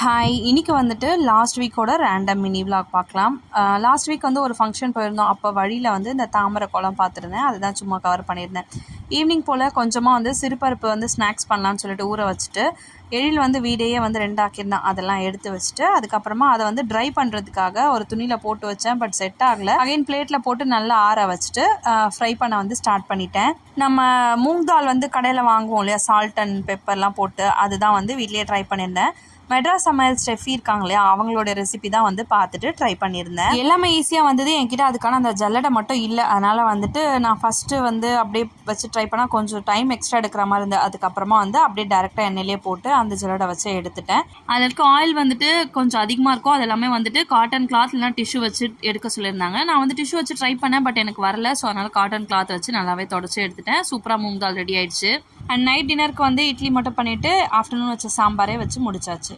Hi, இன்னைக்கு வந்துட்டு last வீக்கோட random mini vlog பார்க்கலாம். லாஸ்ட் வீக் வந்து ஒரு ஃபங்க்ஷன் போயிருந்தோம். அப்போ வழியில் வந்து இந்த தாமரை குளம் பார்த்துருந்தேன். அதுதான் சும்மா கவர் பண்ணியிருந்தேன். ஈவினிங் போல் கொஞ்சமாக வந்து சிறுபருப்பு வந்து ஸ்நாக்ஸ் பண்ணலான்னு சொல்லிட்டு ஊற வச்சுட்டு எழில் வந்து வீடையே வந்து ரெண்டாக்கியிருந்தான். அதெல்லாம் எடுத்து வச்சுட்டு அதுக்கப்புறமா அதை வந்து ட்ரை பண்ணுறதுக்காக ஒரு துணியில் போட்டு வச்சேன். பட் செட் ஆகலை. அகைன் பிளேட்டில் போட்டு நல்லா ஆற வச்சுட்டு ஃப்ரை பண்ண வந்து ஸ்டார்ட் பண்ணிட்டேன். நம்ம மூங் தால் வந்து கடையில் வாங்குவோம் இல்லையா, சால்ட் அண்ட் பெப்பர்லாம் போட்டு, அதுதான் வந்து வீட்லேயே ட்ரை பண்ணியிருந்தேன். மெட்ராஸ் சமையல் ஸ்டெஃபி இருக்காங்க இல்லையா, அவங்களோட ரெசிபி தான் வந்து பார்த்துட்டு ட்ரை பண்ணியிருந்தேன். எல்லாமே ஈஸியாக வந்தது. என்கிட்ட அதுக்கான அந்த ஜல்லடை மட்டும் இல்லை. அதனால் வந்துட்டு நான் ஃபஸ்ட்டு வந்து அப்படியே வச்சு ட்ரை பண்ணால் கொஞ்சம் டைம் எக்ஸ்ட்ரா எடுக்கிற மாதிரி இருந்தது. அதுக்கப்புறமா வந்து அப்படியே டேரெக்டாக எண்ணெயிலே போட்டு அந்த ஜல்லடை வச்சு எடுத்துட்டேன். அதற்கு ஆயில் வந்துட்டு கொஞ்சம் அதிகமாக இருக்கும். அது எல்லாமே வந்துட்டு காட்டன் கிளாத் இல்லைனா டிஷ்யூ வச்சு எடுக்க சொல்லியிருந்தாங்க. நான் வந்து டிஷ்யூ வச்சு ட்ரை பண்ணேன், பட் எனக்கு வரல. ஸோ அதனால் காட்டன் கிளாத் வச்சு நல்லாவே தொடச்சி எடுத்துட்டேன். சூப்பராக மூங் தால் ரெடி ஆயிடுச்சு. அண்ட் நைட் டின்னருக்கு வந்து இட்லி மட்டும் பண்ணிவிட்டு ஆஃப்டர்நூன் வச்ச சாம்பாரே வச்சு முடிச்சாச்சு.